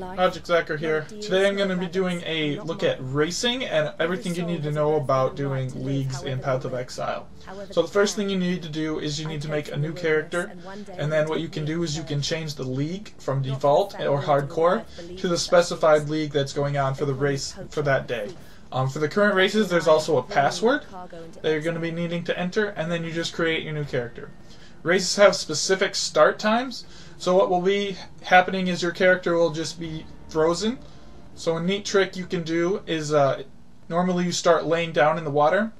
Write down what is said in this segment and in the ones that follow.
Exile here. Today I'm going to be doing a look at racing and everything you need to know about doing leagues in Path of Exile. So the first thing you need to do is you need to make a new character, and then what you can do is you can change the league from default or hardcore to the specified league that's going on for the race for that day. For the current races, there's also a password that you're going to be needing to enter, and then you just create your new character. Races have specific start times, so what will be happening is your character will just be frozen. So a neat trick you can do is normally you start laying down in the water.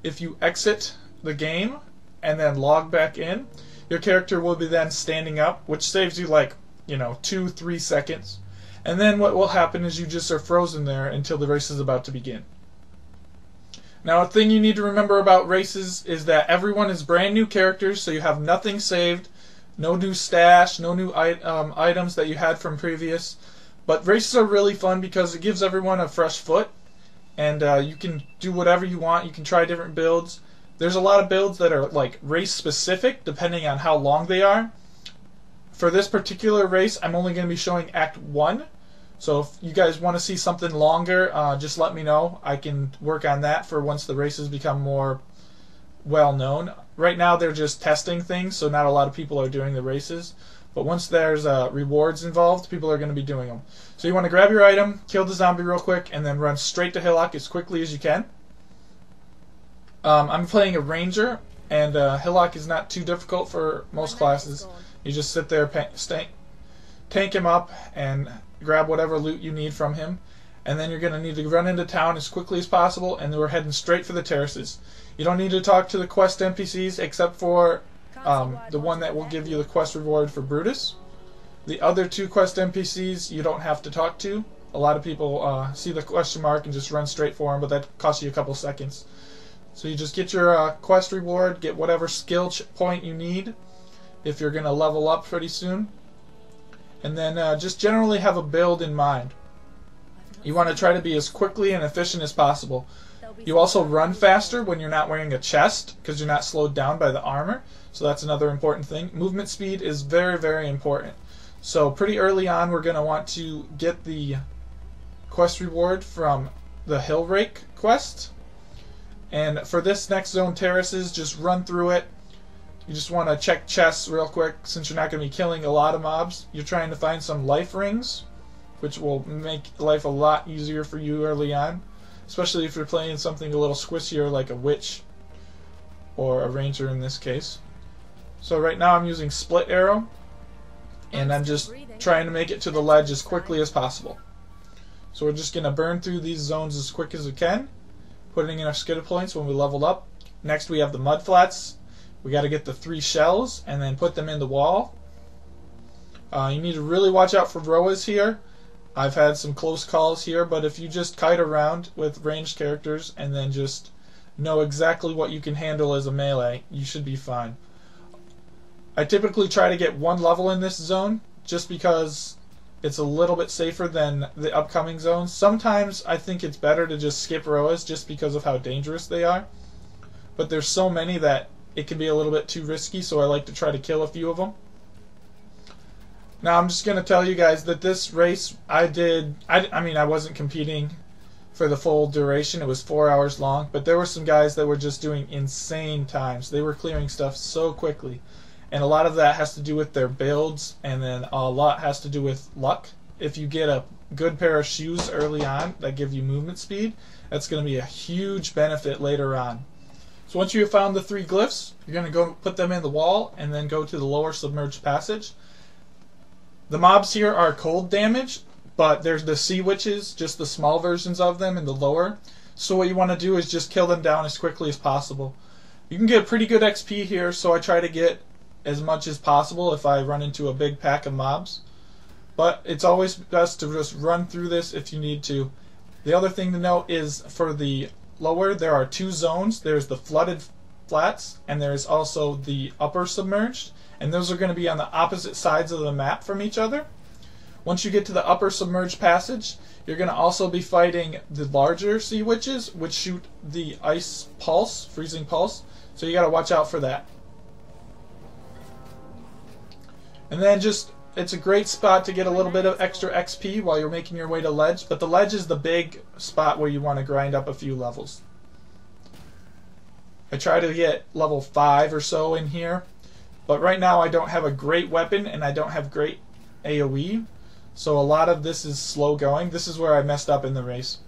If you exit the game and then log back in, your character will be then standing up, which saves you like 2-3 seconds. And then what will happen is you just are frozen there until the race is about to begin. Now, a thing you need to remember about races is that everyone is brand new characters, so you have nothing saved, no new stash, no new items that you had from previous. But races are really fun because it gives everyone a fresh foot, and you can do whatever you want. You can try different builds. There's a lot of builds that are like race specific, depending on how long they are. For this particular race, I'm only going to be showing Act 1. So if you guys want to see something longer, just let me know. I can work on that for once the races become more well known. Right now they're just testing things, so not a lot of people are doing the races. But once there's rewards involved, people are going to be doing them. So you want to grab your item, kill the zombie real quick, and then run straight to Hillock as quickly as you can. I'm playing a ranger, and Hillock is not too difficult for most classes. You just sit there, tank him up, and grab whatever loot you need from him, and then you're going to need to run into town as quickly as possible, and then we're heading straight for the terraces. You don't need to talk to the quest NPCs except for the one that will give you the quest reward for Brutus. The other two quest NPCs you don't have to talk to. A lot of people see the question mark and just run straight for them, but that costs you a couple seconds. So you just get your quest reward, get whatever skill point you need if you're going to level up pretty soon. And then just generally have a build in mind. You want to try to be as quickly and efficient as possible. You also run faster when you're not wearing a chest because you're not slowed down by the armor. So that's another important thing. Movement speed is very, very important. So pretty early on we're going to want to get the quest reward from the Hillrate quest. And for this next zone, terraces, just run through it. You just want to check chests real quick since you're not going to be killing a lot of mobs. You're trying to find some life rings, which will make life a lot easier for you early on, especially if you're playing something a little squissier like a witch or a ranger in this case. So right now I'm using split arrow, and I'm just trying to make it to the ledge as quickly as possible. So we're just going to burn through these zones as quick as we can, putting in our skill points when we leveled up. Next we have the mud flats. We got to get the 3 shells and then put them in the wall. You need to really watch out for Brois here. I've had some close calls here, but if you just kite around with ranged characters and then just know exactly what you can handle as a melee, you should be fine. I typically try to get 1 level in this zone just because it's a little bit safer than the upcoming zones. Sometimes I think it's better to just skip Brois just because of how dangerous they are. But there's so many that it can be a little bit too risky, so I like to try to kill a few of them. Now I'm just going to tell you guys that this race I mean I wasn't competing for the full duration. It was 4 hours long, but there were some guys that were just doing insane times. They were clearing stuff so quickly, and a lot of that has to do with their builds, and then a lot has to do with luck. If you get a good pair of shoes early on that give you movement speed, that's going to be a huge benefit later on. So once you have found the 3 glyphs, you're going to go put them in the wall and then go to the lower submerged passage. The mobs here are cold damage, but there's the sea witches, just the small versions of them in the lower. So what you want to do is just kill them down as quickly as possible. You can get pretty good XP here, so I try to get as much as possible if I run into a big pack of mobs. But it's always best to just run through this if you need to. The other thing to note is for the lower, there are 2 zones. There's the flooded flats, and there's also the upper submerged, and those are going to be on the opposite sides of the map from each other. Once you get to the upper submerged passage, you're going to also be fighting the larger sea witches, which shoot the ice pulse, freezing pulse, so you got to watch out for that. And then just it's a great spot to get a little bit of extra XP while you're making your way to ledge, but the ledge is the big spot where you want to grind up a few levels. I try to get level 5 or so in here, but right now I don't have a great weapon and I don't have great AoE, so a lot of this is slow going. This is where I messed up in the race.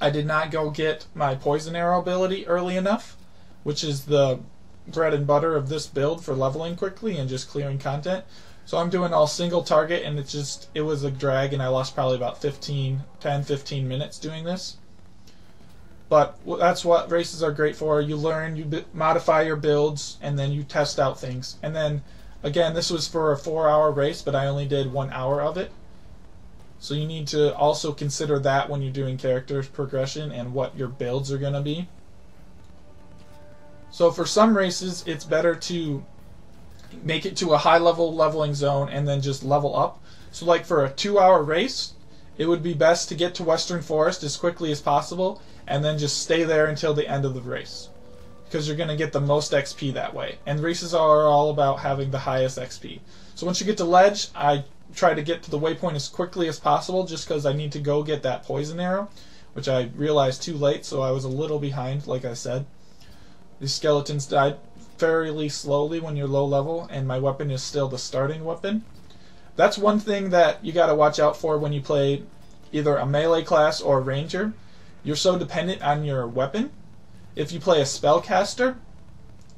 I did not go get my poison arrow ability early enough, which is the bread and butter of this build for leveling quickly and just clearing content. So I'm doing all single target, and it was a drag, and I lost probably about 10-15 minutes doing this. But that's what races are great for. You learn, you modify your builds, and then you test out things. And then, again, this was for a 4-hour race, but I only did 1 hour of it. So you need to also consider that when you're doing character progression and what your builds are going to be. So for some races, it's better to make it to a high level leveling zone and then just level up. So like for a 2-hour race, it would be best to get to Western Forest as quickly as possible and then just stay there until the end of the race, because you're going to get the most XP that way. And races are all about having the highest XP. So once you get to ledge, I try to get to the waypoint as quickly as possible just because I need to go get that poison arrow, which I realized too late, so I was a little behind, like I said. These skeletons died fairly slowly when you're low level, and my weapon is still the starting weapon. That's one thing that you got to watch out for when you play either a melee class or a ranger. You're so dependent on your weapon. If you play a spellcaster,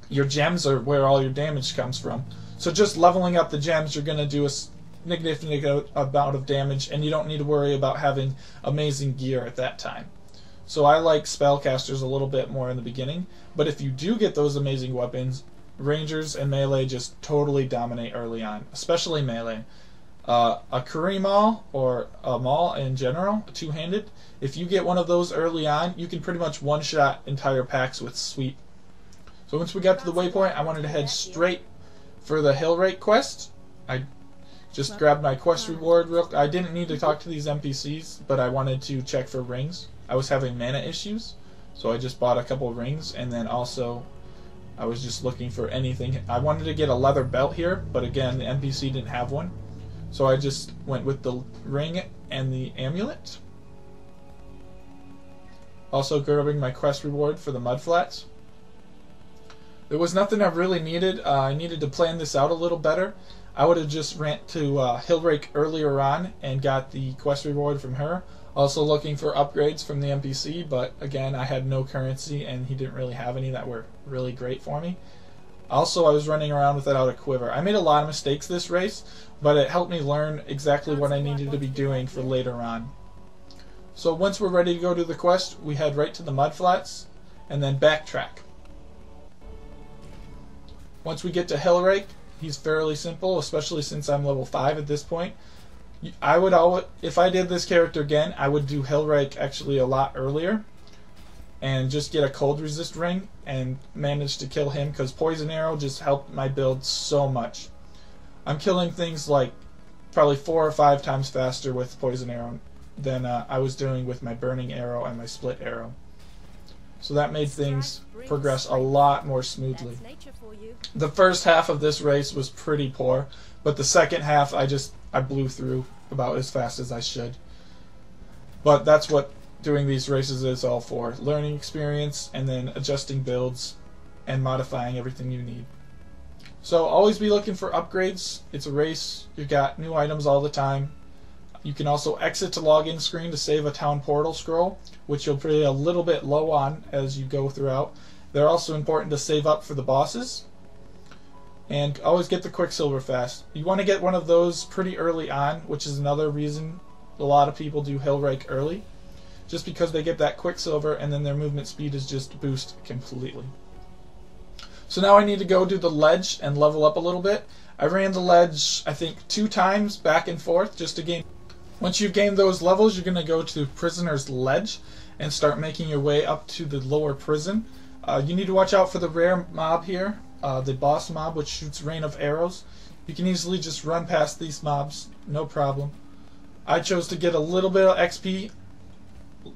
your gems are where all your damage comes from. So just leveling up the gems, you're going to do a significant amount of damage, and you don't need to worry about having amazing gear at that time. So I like spellcasters a little bit more in the beginning, but if you do get those amazing weapons, rangers and melee just totally dominate early on, especially melee. A Curry Maul or a Maul in general, two-handed, if you get one of those early on, you can pretty much one-shot entire packs with sweep. So once we got to the waypoint, I wanted to head straight for the Hillrate quest. I just grabbed my quest reward real quick. I didn't need to talk to these NPCs, but I wanted to check for rings. I was having mana issues, so I just bought a couple rings, and then also I was just looking for anything. I wanted to get a leather belt here, but again, the NPC didn't have one. So I just went with the ring and the amulet. Also grabbing my quest reward for the mudflats. There was nothing I really needed. I needed to plan this out a little better. I would have just ran to Hillrate earlier on and got the quest reward from her. Also looking for upgrades from the NPC, but again, I had no currency and he didn't really have any that were really great for me. Also, I was running around without a quiver. I made a lot of mistakes this race, but it helped me learn exactly what I needed to be doing for later on. So once we're ready to go to the quest, we head right to the mudflats and then backtrack. Once we get to Hillrate, he's fairly simple, especially since I'm level 5 at this point. I would always, if I did this character again, I would do Hillrate actually a lot earlier and just get a cold resist ring and manage to kill him, because poison arrow just helped my build so much. I'm killing things like probably 4 or 5 times faster with poison arrow than I was doing with my burning arrow and my split arrow. So that made things progress a lot more smoothly. The first half of this race was pretty poor, but the second half I blew through about as fast as I should. But that's what doing these races is all for. Learning experience and then adjusting builds and modifying everything you need. So always be looking for upgrades. It's a race. You've got new items all the time. You can also exit to login screen to save a town portal scroll, which you'll be a little bit low on as you go throughout. They're also important to save up for the bosses. And always get the Quicksilver fast. You want to get one of those pretty early on, which is another reason a lot of people do Hillrate early. Just because they get that Quicksilver and then their movement speed is just boosted completely. So now I need to go do the ledge and level up a little bit. I ran the ledge, I think, 2 times back and forth just to gain. Once you've gained those levels, you're going to go to Prisoner's Ledge and start making your way up to the lower prison. You need to watch out for the rare mob here, the boss mob, which shoots rain of arrows. You can easily just run past these mobs, no problem. I chose to get a little bit of XP.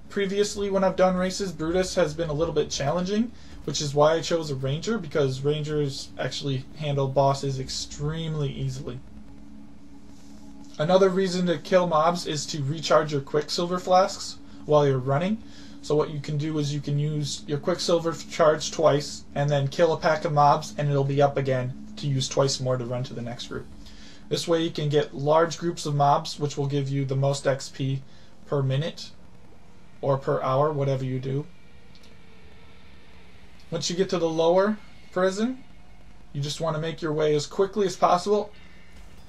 Previously, when I've done races, Brutus has been a little bit challenging, which is why I chose a ranger, because rangers actually handle bosses extremely easily. Another reason to kill mobs is to recharge your Quicksilver flasks while you're running. So what you can do is you can use your Quicksilver charge twice and then kill a pack of mobs, and it'll be up again to use twice more to run to the next group. This way you can get large groups of mobs, which will give you the most XP per minute or per hour, whatever you do. Once you get to the lower prison, you just want to make your way as quickly as possible.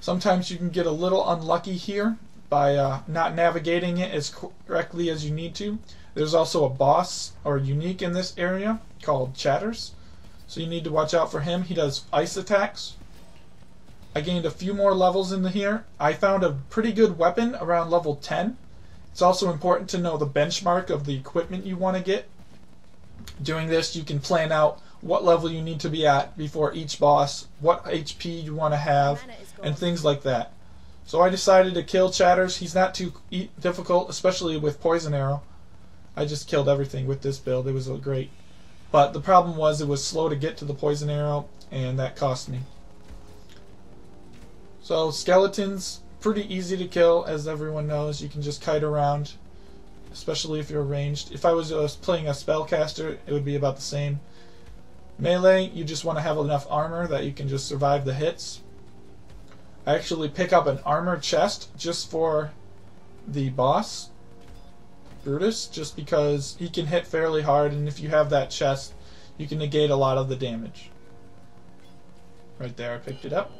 Sometimes you can get a little unlucky here by not navigating it as correctly as you need to. There's also a boss or unique in this area called Chatters, so you need to watch out for him. He does ice attacks. I gained a few more levels into here. I found a pretty good weapon around level 10. It's also important to know the benchmark of the equipment you want to get. Doing this, you can plan out what level you need to be at before each boss, what HP you want to have, and things like that. So I decided to kill Chatters. He's not too difficult, especially with Poison Arrow. I just killed everything with this build. It was great. But the problem was it was slow to get to the Poison Arrow, and that cost me. So skeletons, pretty easy to kill, as everyone knows. You can just kite around, especially if you're ranged. If I was playing a spellcaster, it would be about the same. Melee, you just want to have enough armor that you can just survive the hits. I actually pick up an armor chest just for the boss, Brutus, just because he can hit fairly hard, and if you have that chest, you can negate a lot of the damage. Right there, I picked it up.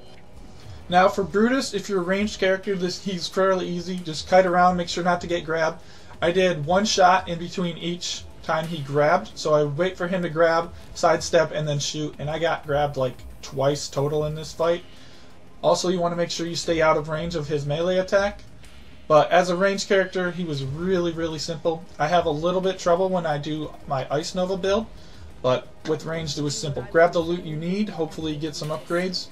Now for Brutus, if you're a ranged character, he's fairly easy. Just kite around, make sure not to get grabbed. I did one shot in between each time he grabbed, so I would wait for him to grab, sidestep, and then shoot, and I got grabbed like twice total in this fight. Also, you want to make sure you stay out of range of his melee attack. But as a ranged character, he was really simple. I have a little bit trouble when I do my Ice Nova build, but with ranged it was simple. Grab the loot you need, hopefully you get some upgrades.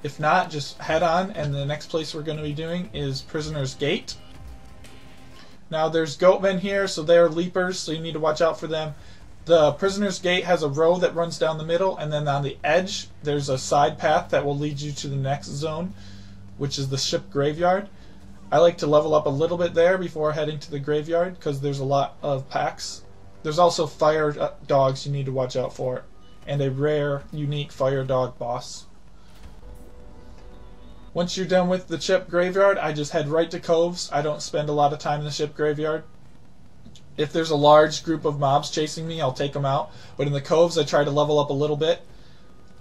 If not, just head on, and the next place we're going to be doing is Prisoner's Gate. Now there's goatmen here, so they're leapers, so you need to watch out for them. The Prisoner's Gate has a row that runs down the middle, and then on the edge there's a side path that will lead you to the next zone, which is the ship graveyard. I like to level up a little bit there before heading to the graveyard because there's a lot of packs. There's also fire dogs you need to watch out for, and a rare, unique fire dog boss. Once you're done with the ship graveyard, I just head right to coves. I don't spend a lot of time in the ship graveyard. If there's a large group of mobs chasing me, I'll take them out. But in the coves, I try to level up a little bit.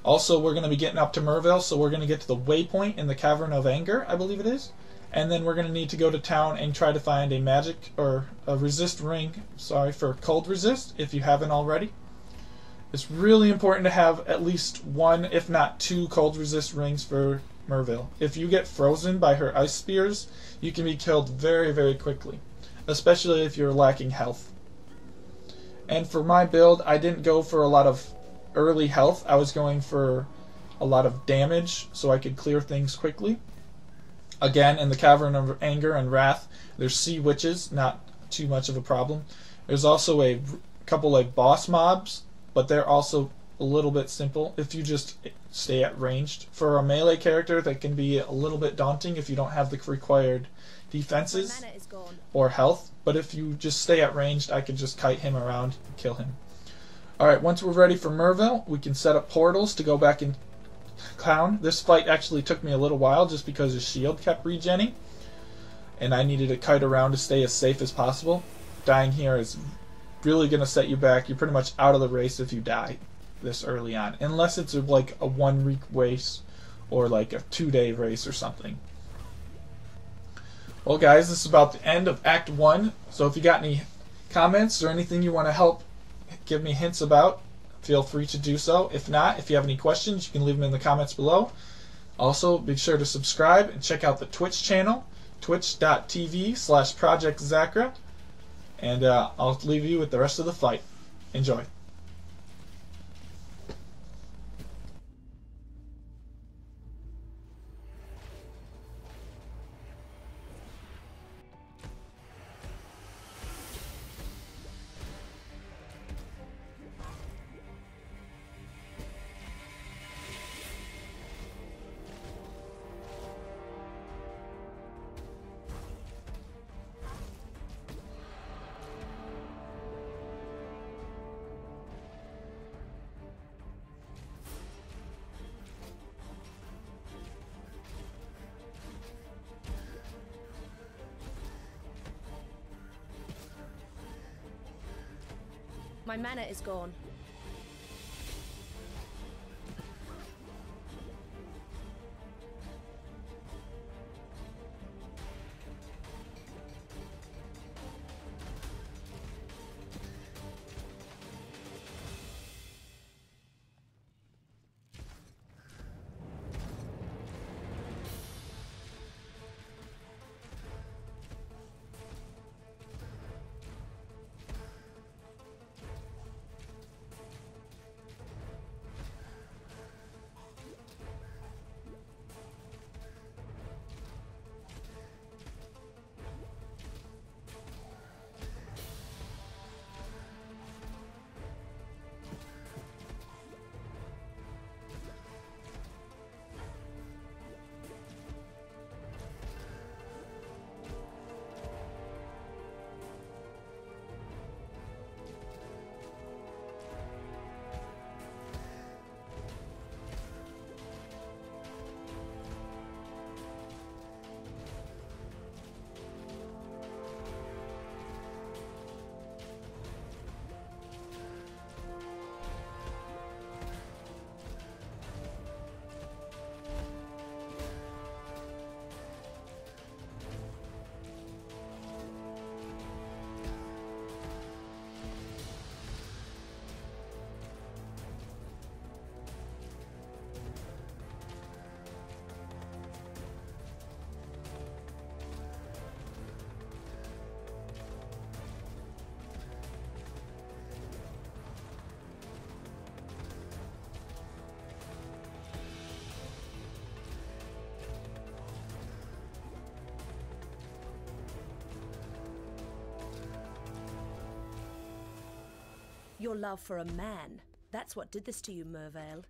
Also, we're going to be getting up to Merville, so we're going to get to the Waypoint in the Cavern of Anger, I believe it is. And then we're going to need to go to town and try to find a magic, or a resist ring, for cold resist, if you haven't already. It's really important to have at least one, if not two, cold resist rings for Merville. If you get frozen by her ice spears, you can be killed very quickly, especially if you're lacking health. And for my build, I didn't go for a lot of early health. I was going for a lot of damage so I could clear things quickly. Again, in the Cavern of Anger and Wrath, there's sea witches, not too much of a problem. There's also a couple of boss mobs, but they're also a little bit simple if you just stay at ranged. For a melee character, that can be a little bit daunting if you don't have the required defenses or health, but if you just stay at ranged, I can just kite him around and kill him. Alright, once we're ready for Merville, we can set up portals to go back in town. This fight actually took me a little while just because his shield kept regenning, and I needed to kite around to stay as safe as possible. Dying here is really going to set you back. You're pretty much out of the race if you die this early on, unless it's like a 1 week race or like a 2-day race or something. Well guys, this is about the end of Act 1, so if you got any comments or anything you want to help give me hints about, feel free to do so. If not, if you have any questions, you can leave them in the comments below. Also, be sure to subscribe and check out the Twitch channel, twitch.tv/ProjectZakra, and I'll leave you with the rest of the fight. Enjoy. My mana is gone. Your love for a man. That's what did this to you, Mervale.